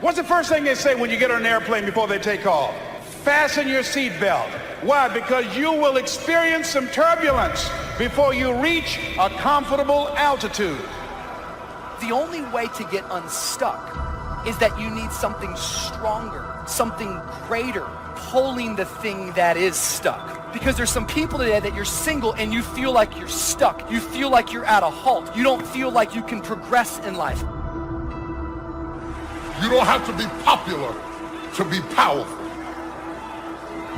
What's the first thing they say when you get on an airplane before they take off? Fasten your seatbelt. Why? Because you will experience some turbulence before you reach a comfortable altitude. The only way to get unstuck is that you need something stronger, something greater, pulling the thing that is stuck. Because there's some people today that you're single and you feel like you're stuck. You feel like you're at a halt. You don't feel like you can progress in life. You don't have to be popular to be powerful.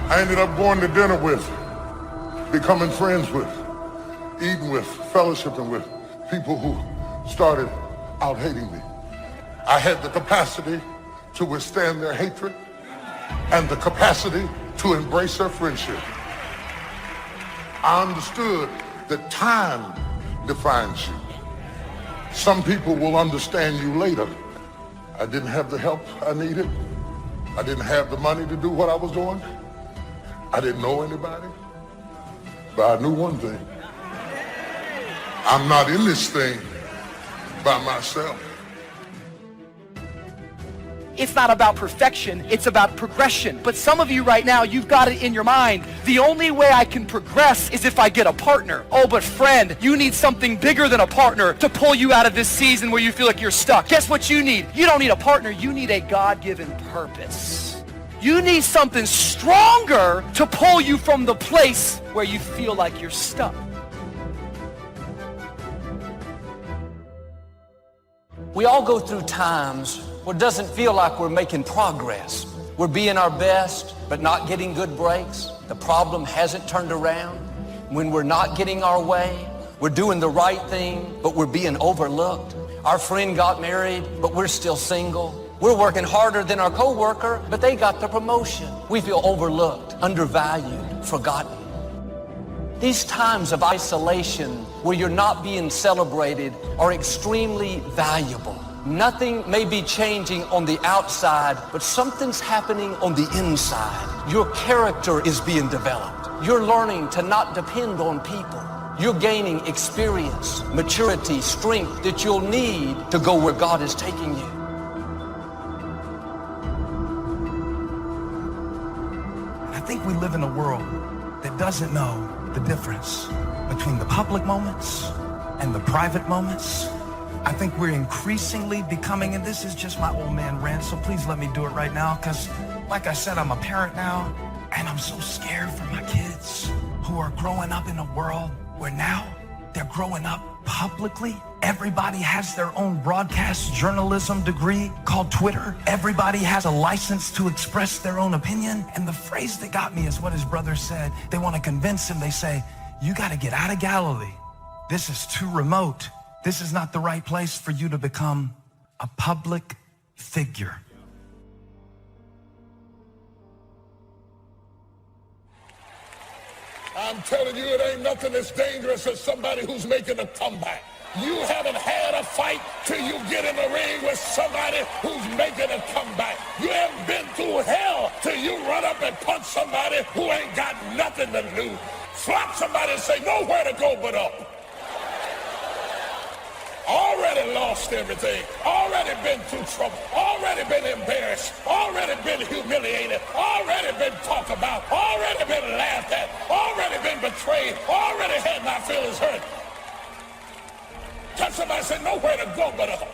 I ended up going to dinner with, becoming friends with, eating with, fellowshipping with people who started out hating me. I had the capacity to withstand their hatred and the capacity to embrace their friendship. I understood that time defines you. Some people will understand you later. I didn't have the help I needed. I didn't have the money to do what I was doing. I didn't know anybody. But I knew one thing. I'm not in this thing by myself. It's not about perfection, it's about progression. But some of you right now, you've got it in your mind. The only way I can progress is if I get a partner. Oh, but friend, you need something bigger than a partner to pull you out of this season where you feel like you're stuck. Guess what you need? You don't need a partner, you need a God-given purpose. You need something stronger to pull you from the place where you feel like you're stuck. We all go through times where it doesn't feel like we're making progress. We're being our best, but not getting good breaks. The problem hasn't turned around. When we're not getting our way, we're doing the right thing, but we're being overlooked. Our friend got married, but we're still single. We're working harder than our coworker, but they got the promotion. We feel overlooked, undervalued, forgotten. These times of isolation where you're not being celebrated are extremely valuable. Nothing may be changing on the outside, but something's happening on the inside. Your character is being developed. You're learning to not depend on people. You're gaining experience, maturity, strength that you'll need to go where God is taking you. I think we live in a world that doesn't know the difference between the public moments and the private moments. I think we're increasingly becoming, and this is just my old man rant, so please let me do it right now, because like I said, I'm a parent now, and I'm so scared for my kids who are growing up in a world where now they're growing up publicly. Everybody has their own broadcast journalism degree called Twitter. Everybody has a license to express their own opinion. And the phrase that got me is what his brother said. They want to convince him. They say, you got to get out of Galilee. This is too remote. This is not the right place for you to become a public figure. I'm telling you, it ain't nothing as dangerous as somebody who's making a comeback. You haven't had a fight till you get in the ring with somebody who's making a comeback. You haven't been through hell till you run up and punch somebody who ain't got nothing to lose. Slap somebody and say, nowhere to go but up. Already lost everything, already been through trouble, already been embarrassed, already been humiliated, already been talked about, already been laughed at, already been betrayed, already had my feelings hurt. Touch somebody and say, nowhere to go but up.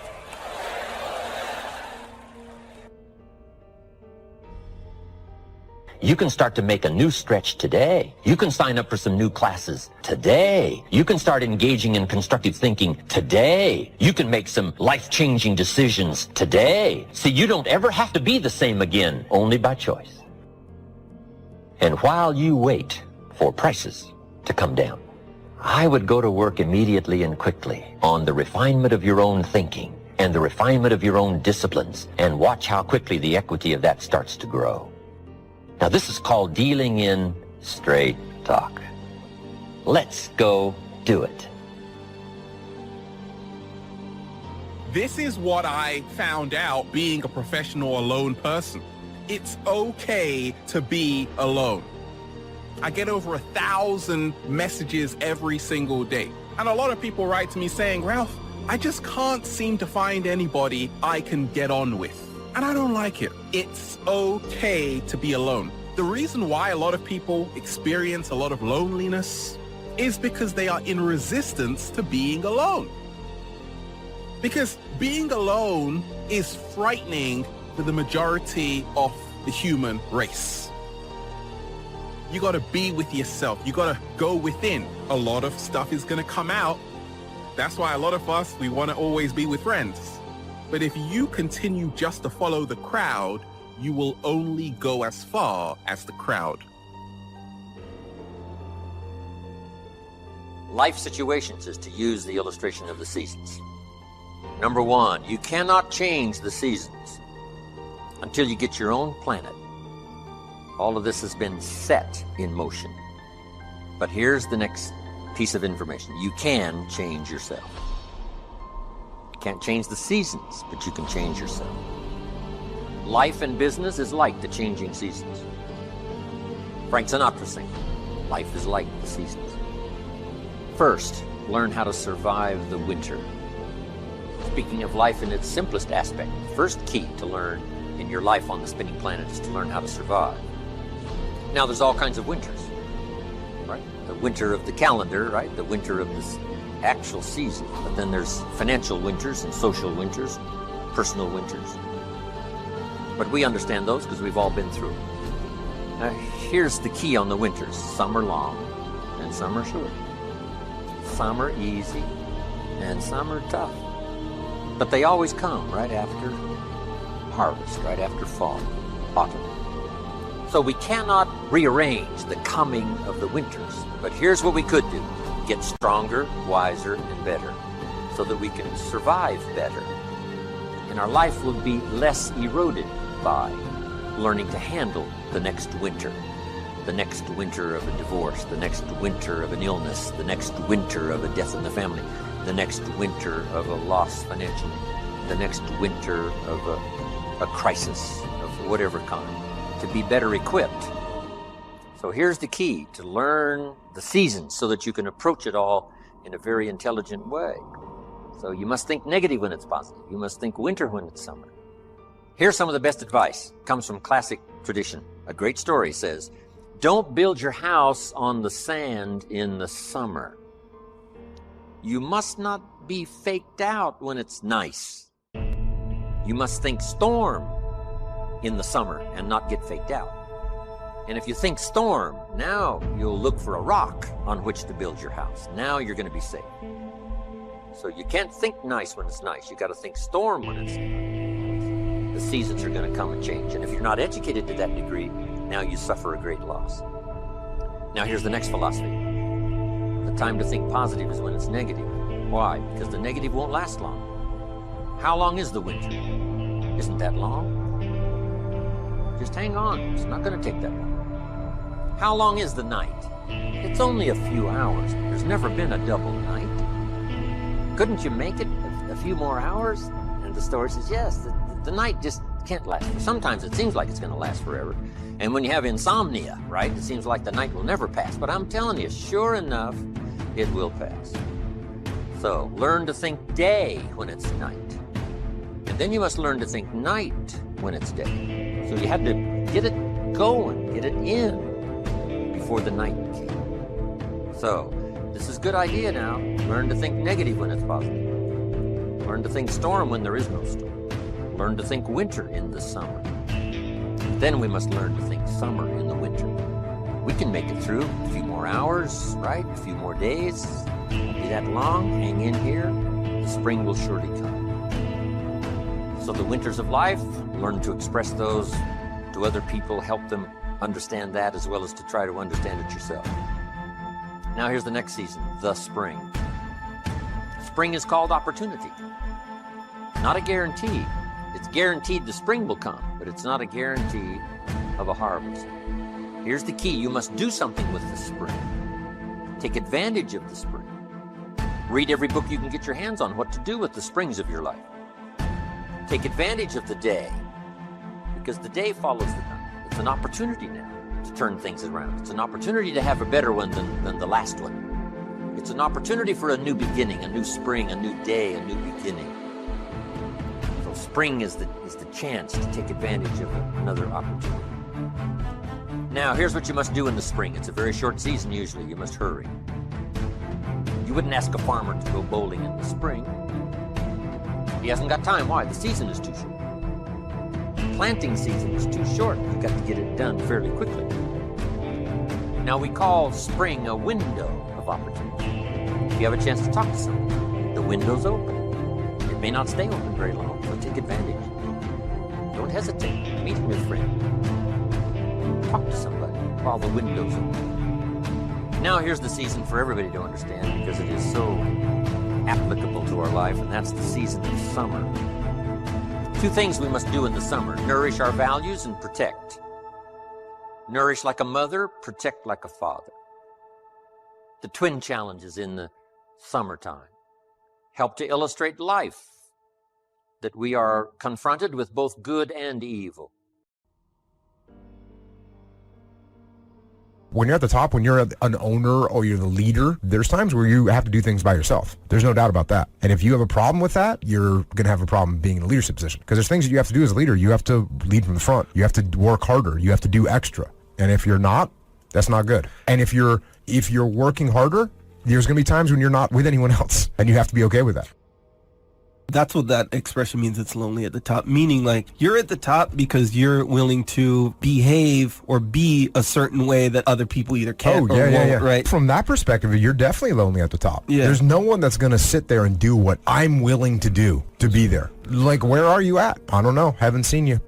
You can start to make a new stretch today. You can sign up for some new classes today. You can start engaging in constructive thinking today. You can make some life-changing decisions today. See, you don't ever have to be the same again, only by choice. And while you wait for prices to come down, I would go to work immediately and quickly on the refinement of your own thinking and the refinement of your own disciplines, and watch how quickly the equity of that starts to grow. Now, this is called dealing in straight talk. Let's go do it. This is what I found out being a professional alone person. It's okay to be alone. I get over 1,000 messages every single day. And a lot of people write to me saying, Ralph, I just can't seem to find anybody I can get on with. And I don't like it. It's okay to be alone. The reason why a lot of people experience a lot of loneliness is because they are in resistance to being alone. Because being alone is frightening for the majority of the human race. You got to be with yourself. You got to go within. A lot of stuff is going to come out. That's why a lot of us, we want to always be with friends. But if you continue just to follow the crowd, you will only go as far as the crowd. Life situations is to use the illustration of the seasons. Number one, you cannot change the seasons until you get your own planet. All of this has been set in motion. But here's the next piece of information. You can change yourself. You can't change the seasons, but you can change yourself. Life and business is like the changing seasons. Frank Sinatra sang, life is like the seasons. First, learn how to survive the winter. Speaking of life in its simplest aspect, the first key to learn in your life on the spinning planet is to learn how to survive. Now, there's all kinds of winters, right? The winter of the calendar, right? The winter of this actual season. But then there's financial winters and social winters, personal winters. But we understand those because we've all been through them. Now, here's the key on the winters. Some are long and some are short. Some are easy and some are tough. But they always come right after harvest, right after fall, autumn. So we cannot rearrange the coming of the winters. But here's what we could do. Get stronger, wiser, and better so that we can survive better. And our life will be less eroded by learning to handle the next winter. The next winter of a divorce, the next winter of an illness, the next winter of a death in the family, the next winter of a loss financially, the next winter of a crisis of whatever kind, to be better equipped. So here's the key, to learn the seasons so that you can approach it all in a very intelligent way. So you must think negative when it's positive. You must think winter when it's summer. Here's some of the best advice. It comes from classic tradition. A great story says, don't build your house on the sand in the summer. You must not be faked out when it's nice. You must think storm in the summer and not get faked out. And if you think storm, now you'll look for a rock on which to build your house. Now you're going to be safe. So you can't think nice when it's nice. You got to think storm when it's nice. The seasons are going to come and change. And if you're not educated to that degree, now you suffer a great loss. Now here's the next philosophy. The time to think positive is when it's negative. Why? Because the negative won't last long. How long is the winter? Isn't that long? Just hang on. It's not going to take that long. How long is the night? It's only a few hours. There's never been a double night. Couldn't you make it a few more hours? And the story says, yes, the night just can't last. Sometimes it seems like it's going to last forever. And when you have insomnia, right, it seems like the night will never pass. But I'm telling you, sure enough, it will pass. So learn to think day when it's night. And then you must learn to think night when it's day. So you had to get it going, get it in before the night came. So this is a good idea now. Learn to think negative when it's positive. Learn to think storm when there is no storm. Learn to think winter in the summer. Then we must learn to think summer in the winter. We can make it through a few more hours, right? A few more days. Won't be that long. Hang in here. The spring will surely come. So the winters of life, learn to express those to other people, help them understand that as well as to try to understand it yourself. Now here's the next season, the spring. Spring is called opportunity. Not a guarantee. It's guaranteed the spring will come, but it's not a guarantee of a harvest. Here's the key. You must do something with the spring. Take advantage of the spring. Read every book you can get your hands on what to do with the springs of your life. Take advantage of the day, because the day follows the night. It's an opportunity now to turn things around. It's an opportunity to have a better one than the last one. It's an opportunity for a new beginning, a new spring, a new day, a new beginning. So Spring is the chance to take advantage of another opportunity. Now, here's what you must do in the spring. It's a very short season usually. You must hurry. You wouldn't ask a farmer to go bowling in the spring. He hasn't got time. Why? The season is too short. Planting season is too short. You've got to get it done fairly quickly. Now, we call spring a window of opportunity. If you have a chance to talk to someone, the window's open. It may not stay open very long, so take advantage. Don't hesitate. Meet a new friend. Talk to somebody while the window's open. Now, here's the season for everybody to understand because it is so applicable to our life, and that's the season of summer. Two things we must do in the summer: nourish our values and protect. Nourish like a mother, protect like a father. The twin challenges in the summertime help to illustrate life, that we are confronted with both good and evil. When you're at the top, when you're an owner or you're the leader, there's times where you have to do things by yourself. There's no doubt about that. And if you have a problem with that, you're going to have a problem being in a leadership position. Because there's things that you have to do as a leader. You have to lead from the front. You have to work harder. You have to do extra. And if you're not, that's not good. And if you're working harder, there's going to be times when you're not with anyone else. And you have to be okay with that. That's what that expression means, it's lonely at the top. Meaning, like, you're at the top because you're willing to behave or be a certain way that other people either can't or won't, right? From that perspective, you're definitely lonely at the top. Yeah. There's no one that's going to sit there and do what I'm willing to do to be there. Like, where are you at? I don't know. Haven't seen you.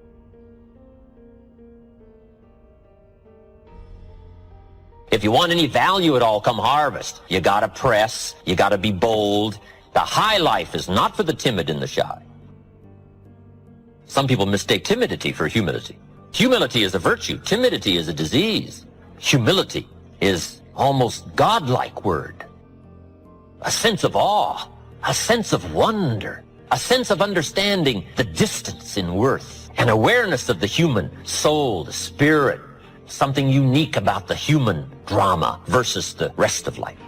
If you want any value at all, come harvest. You gotta press, you gotta be bold. The high life is not for the timid and the shy. Some people mistake timidity for humility. Humility is a virtue. Timidity is a disease. Humility is almost godlike word. A sense of awe, a sense of wonder, a sense of understanding the distance in worth, an awareness of the human soul, the spirit, something unique about the human drama versus the rest of life.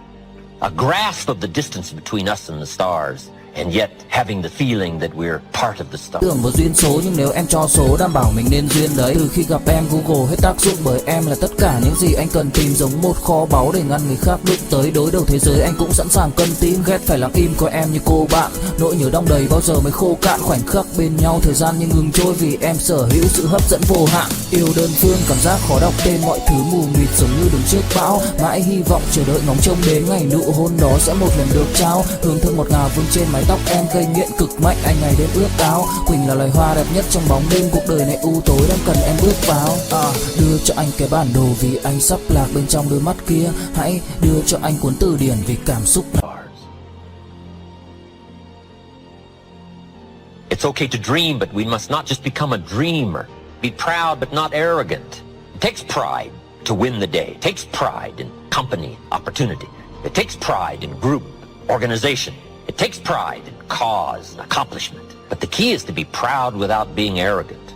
A grasp of the distance between us and the stars, and yet having the feeling that we're part of the stars. Tưởng vào duyên số, nhưng nếu em cho số đảm bảo mình nên duyên đấy. Từ khi gặp em, Google hết tác dụng bởi em là tất cả những gì anh cần tìm, giống một kho báu để ngăn người khác đụng tới. Đối đầu thế giới anh cũng sẵn sàng cân tín, ghét phải lặng im coi em như cô bạn. Nỗi nhớ đong đầy bao giờ mới khô cạn, khoảnh khắc bên nhau thời gian như ngừng trôi vì em sở hữu sự hấp dẫn vô hạn. Yêu đơn phương cảm giác khó đọc tên, mọi thứ mù mịt giống như đứng trước bão. Mãi hy vọng chờ đợi ngóng trông đến ngày nụ hôn đó sẽ một lần được trao. Hương thơm ngọt ngào vương trên mái tóc em, gây nghiện cực mạnh anh ngày đêm ước áo. Quỳnh là loài hoa đẹp nhất trong bóng đêm, cuộc đời này u tối đang cần em bước vào. Đưa cho anh cái bản đồ vì anh sắp lạc bên trong đôi mắt kia. Hãy đưa cho anh cuốn từ điển vì cảm xúc này. It's okay to dream, but we must not just become a dreamer. Be proud, but not arrogant. It takes pride to win the day. It takes pride in company, opportunity. It takes pride in group, organization. It takes pride in cause and accomplishment. But the key is to be proud without being arrogant.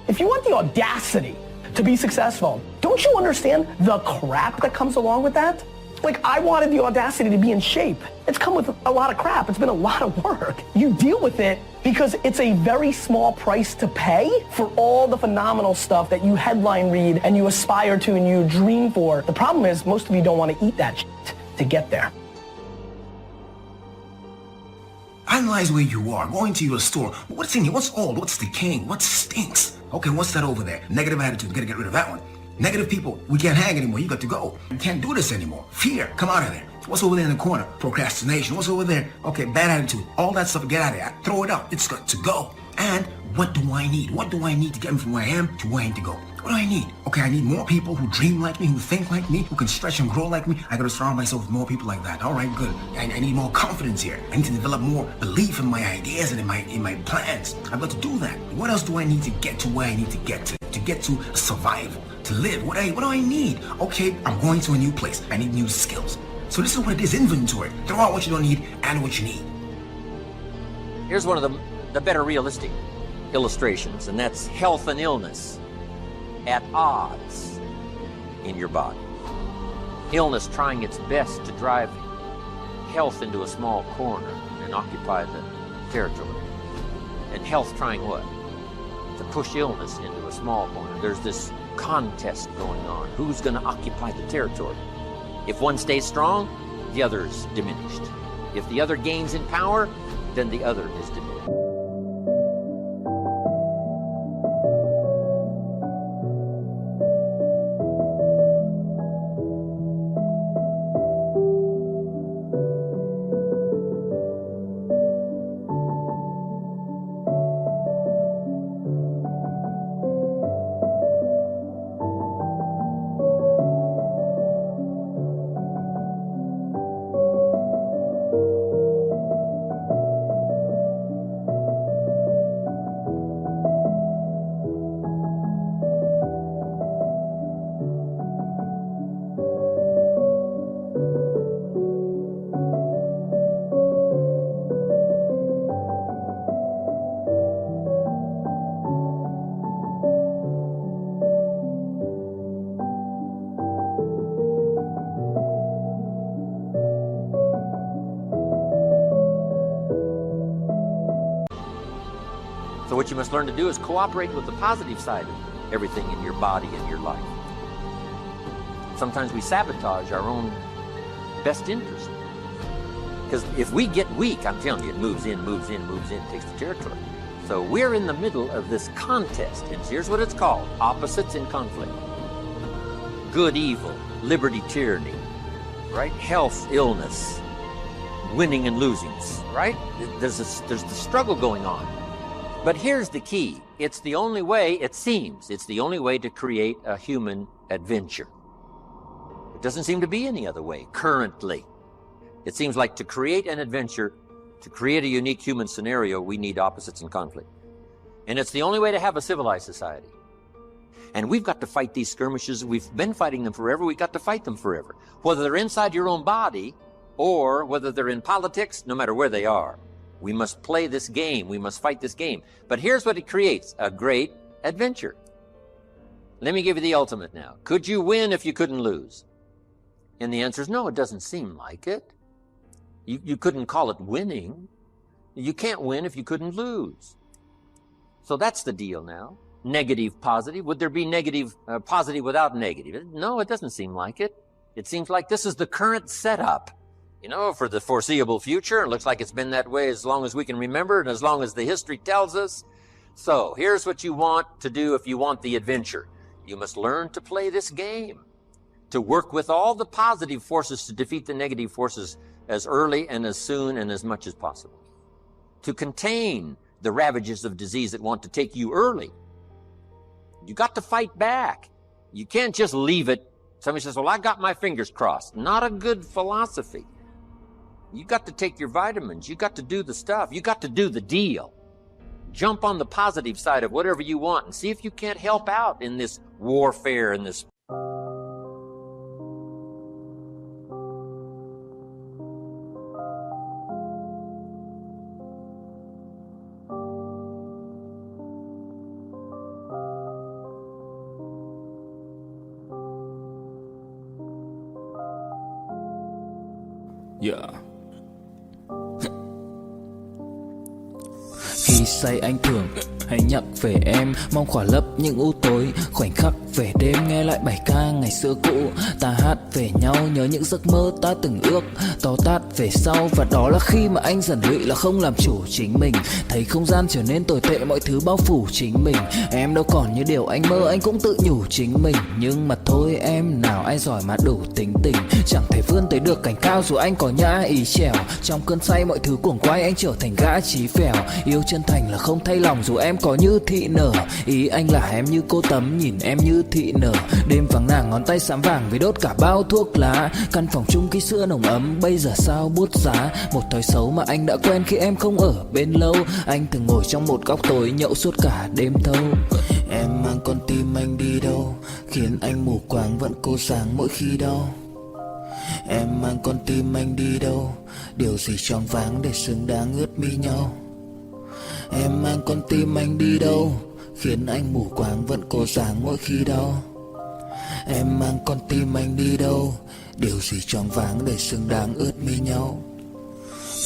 If you want the audacity to be successful, don't you understand the crap that comes along with that? Like, I wanted the audacity to be in shape. It's come with a lot of crap. It's been a lot of work. You deal with it because it's a very small price to pay for all the phenomenal stuff that you headline read and you aspire to and you dream for. The problem is most of you don't want to eat that shit to get there. Analyze where you are, go into your store. What's in here? What's old? What's decaying? What stinks? Okay, what's that over there? Negative attitude, we gotta get rid of that one. Negative people, we can't hang anymore, you got to go. You can't do this anymore. Fear, come out of there. What's over there in the corner? Procrastination, what's over there? Okay, bad attitude, all that stuff, get out of there. Throw it out, it's got to go. And what do I need? What do I need to get me from where I am to where I need to go? What do I need? Okay, I need more people who dream like me, who think like me, who can stretch and grow like me. I gotta surround myself with more people like that. All right, good. I need more confidence here. I need to develop more belief in my ideas and in my plans. I've got to do that. What else do I need to get to where I need to get to? To get to survival, to live. What do I need? Okay, I'm going to a new place. I need new skills. So this is what it is, inventory. Throw out what you don't need and what you need. Here's one of the better realistic illustrations, and that's health and illness at odds in your body. Illness trying its best to drive health into a small corner and occupy the territory. And health trying what? To push illness into a small corner. There's this contest going on. Who's going to occupy the territory? If one stays strong, the other is diminished. If the other gains in power, then the other is diminished. So what you must learn to do is cooperate with the positive side of everything in your body and your life. Sometimes we sabotage our own best interest. Because if we get weak, I'm telling you, it moves in, takes the territory. So we're in the middle of this contest, and here's what it's called: opposites in conflict. Good, evil, liberty, tyranny, right? Health, illness, winning and losing, right? There's the struggle going on. But here's the key. It's the only way, it seems, it's the only way to create a human adventure. It doesn't seem to be any other way currently. It seems like to create an adventure, to create a unique human scenario, we need opposites in conflict. And it's the only way to have a civilized society. And we've got to fight these skirmishes. We've been fighting them forever. We've got to fight them forever. Whether they're inside your own body or whether they're in politics, no matter where they are. We must play this game. We must fight this game. But here's what it creates: a great adventure. Let me give you the ultimate now. Could you win if you couldn't lose? And the answer is no, it doesn't seem like it. You couldn't call it winning. You can't win if you couldn't lose. So that's the deal now. Negative, positive. Would there be negative, positive without negative? No, it doesn't seem like it. It seems like this is the current setup. You know, for the foreseeable future. It looks like it's been that way as long as we can remember and as long as the history tells us. So here's what you want to do if you want the adventure. You must learn to play this game, to work with all the positive forces to defeat the negative forces as early and as soon and as much as possible, to contain the ravages of disease that want to take you early. You got to fight back. You can't just leave it. Somebody says, well, I got my fingers crossed. Not a good philosophy. You got to take your vitamins. You got to do the stuff. You got to do the deal. Jump on the positive side of whatever you want and see if you can't help out in this warfare and this. Yeah. Khi say anh thường hay nhắc về em, mong khỏa lấp những u tối, khoảnh khắc về đêm nghe lại bài ca ngày xưa cũ. Ta hát về nhau nhớ những giấc mơ ta từng ước, to tát về sau. Và đó là khi mà anh dần lụy là không làm chủ chính mình, thấy không gian trở nên tồi tệ, mọi thứ bao phủ chính mình. Em đâu còn như điều anh mơ, anh cũng tự nhủ chính mình. Nhưng mà thôi em, nào ai giỏi mà đủ tính tình, chẳng thể vươn tới được cảnh cao dù anh có nhã ý trèo. Trong cơn say mọi thứ cuồng quay, anh trở thành gã chí phèo. Yêu chân thành là không thay lòng dù em có như thị nở. Ý anh là em như cô tấm, nhìn em như thị nở. Đêm vắng nàng ngón tay xám vàng vì đốt cả bao thuốc lá. Căn phòng chung khi xưa nồng ấm, bây giờ sao bút giá. Một thói xấu mà anh đã quen khi em không ở bên lâu. Anh thường ngồi trong một góc tối nhậu suốt cả đêm thâu. Em mang con tim anh đi đâu, khiến anh mù quáng vẫn cố sáng mỗi khi đau. Em mang con tim anh đi đâu, điều gì choáng váng để xứng đáng ướt mi nhau. Em mang con tim anh đi đâu, khiến anh mù quáng vẫn cố sáng mỗi khi đau. Em mang con tim anh đi đâu, điều gì choáng váng để xứng đáng ướt mi nhau.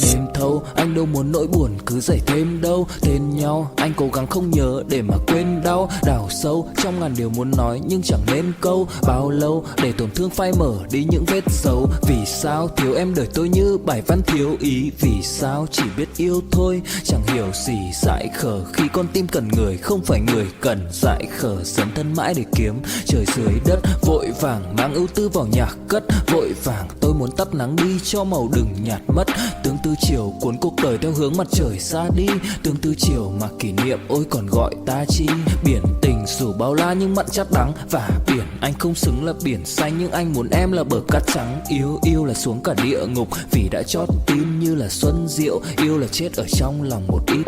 đêm thâu. Anh đâu muốn nỗi buồn cứ dậy thêm đâu. Tên nhau anh cố gắng không nhớ để mà quên đau. Đào sâu trong ngàn điều muốn nói nhưng chẳng nên câu. Bao lâu để tổn thương phai mở đi những vết dấu. Vì sao thiếu em đời tôi như bài văn thiếu ý. Vì sao chỉ biết yêu thôi chẳng hiểu gì dại khờ. Khi con tim cần người không phải người cần dại khờ. Dấn thân mãi để kiếm trời dưới đất. Vội vàng mang ưu tư vào nhạc cất. Vội vàng tôi muốn tắt nắng đi cho màu đừng nhạt mất. Tương tư chiều cuốn cuộc đời theo hướng mặt trời xa đi. Tương tư chiều mà kỷ niệm ôi còn gọi ta chi. Biển tình dù bao la nhưng mặn chát đắng. Và biển anh không xứng là biển xanh nhưng anh muốn em là bờ cát trắng. Yêu là xuống cả địa ngục vì đã chót tin như là xuân diệu. Yêu là chết ở trong lòng một ít.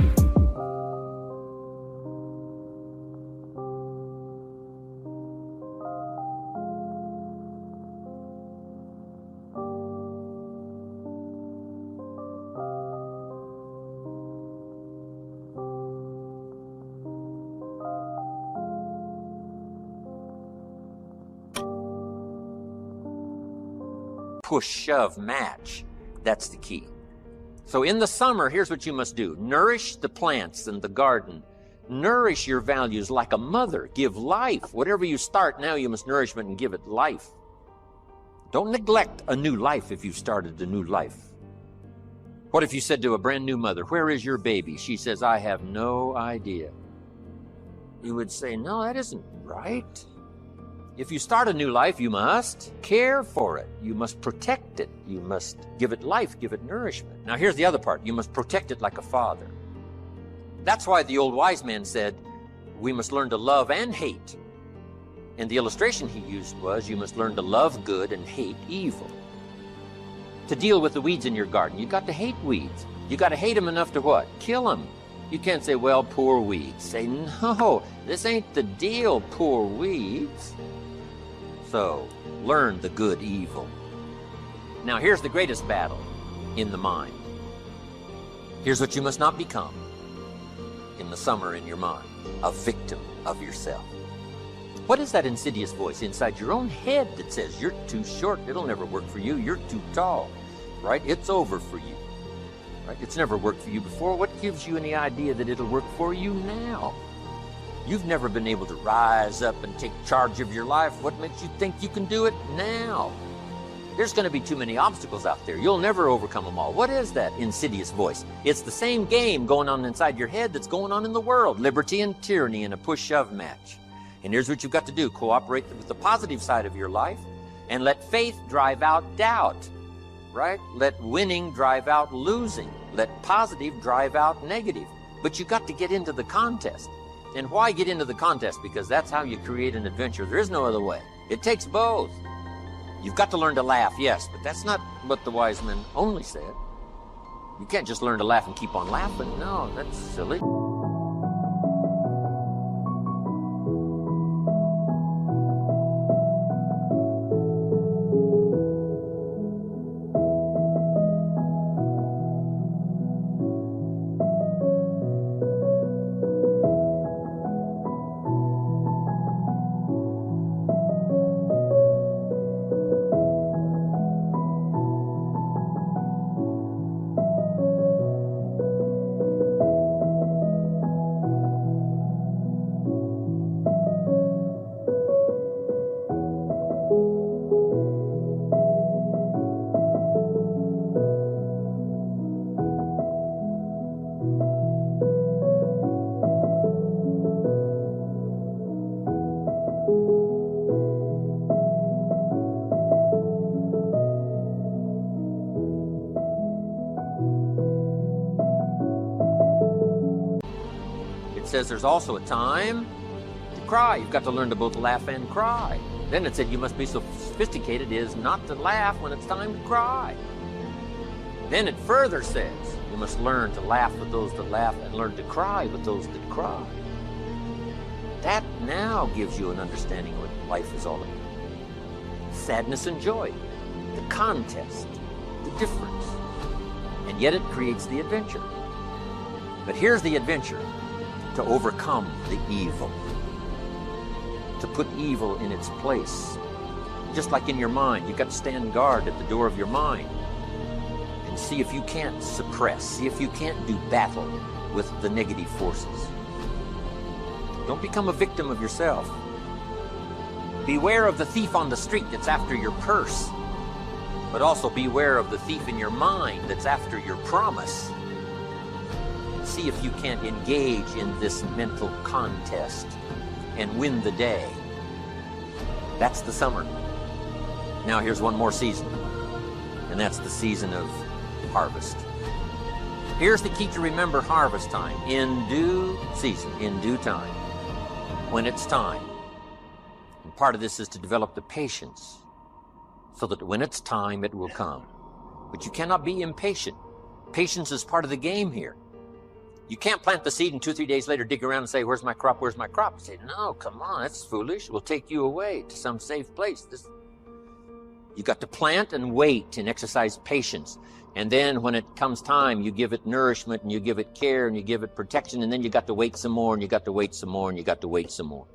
Push, shove, match. That's the key. So in the summer, here's what you must do. Nourish the plants and the garden. Nourish your values like a mother. Give life. Whatever you start now, you must nourish it and give it life. Don't neglect a new life if you've started a new life. What if you said to a brand new mother, "Where is your baby?" She says, "I have no idea." You would say, "No, that isn't right." If you start a new life, you must care for it. You must protect it. You must give it life, give it nourishment. Now here's the other part. You must protect it like a father. That's why the old wise man said, we must learn to love and hate. And the illustration he used was, you must learn to love good and hate evil. To deal with the weeds in your garden, you've got to hate weeds. You got to hate them enough to what? Kill them. You can't say, well, poor weeds. Say, no, this ain't the deal, poor weeds. So, learn the good evil. Now, here's the greatest battle in the mind. Here's what you must not become in the summer in your mind. A victim of yourself. What is that insidious voice inside your own head that says, you're too short, it'll never work for you, you're too tall, right? It's over for you, right? It's never worked for you before. What gives you any idea that it'll work for you now? You've never been able to rise up and take charge of your life. What makes you think you can do it now? There's going to be too many obstacles out there. You'll never overcome them all. What is that insidious voice? It's the same game going on inside your head that's going on in the world. Liberty and tyranny in a push-shove match. And here's what you've got to do. Cooperate with the positive side of your life and let faith drive out doubt, right? Let winning drive out losing. Let positive drive out negative. But you've got to get into the contest. And why get into the contest? Because that's how you create an adventure. There is no other way. It takes both. You've got to learn to laugh, yes, but that's not what the wise men only said. You can't just learn to laugh and keep on laughing. No, that's silly. It says there's also a time to cry. You've got to learn to both laugh and cry. Then it said you must be so sophisticated as not to laugh when it's time to cry. Then it further says you must learn to laugh with those that laugh and learn to cry with those that cry. That now gives you an understanding of what life is all about. Sadness and joy, the contest, the difference. And yet it creates the adventure. But here's the adventure: to overcome the evil, to put evil in its place. Just like in your mind, you've got to stand guard at the door of your mind and and see if you can't suppress, see if you can't do battle with the negative forces. Don't become a victim of yourself. Beware of the thief on the street that's after your purse, but also beware of the thief in your mind that's after your promise. See if you can't engage in this mental contest and win the day. That's the summer. Now here's one more season, and that's the season of harvest. Here's the key to remember harvest time. In due season, in due time, when it's time. And part of this is to develop the patience so that when it's time, it will come. But you cannot be impatient. Patience is part of the game here. You can't plant the seed and 2 or 3 days later dig around and say, where's my crop, where's my crop? Say, no, come on, that's foolish. We'll take you away to some safe place. You got to plant and wait and exercise patience. And then when it comes time, you give it nourishment and you give it care and you give it protection, and then you got to wait some more and you got to wait some more and you got to wait some more.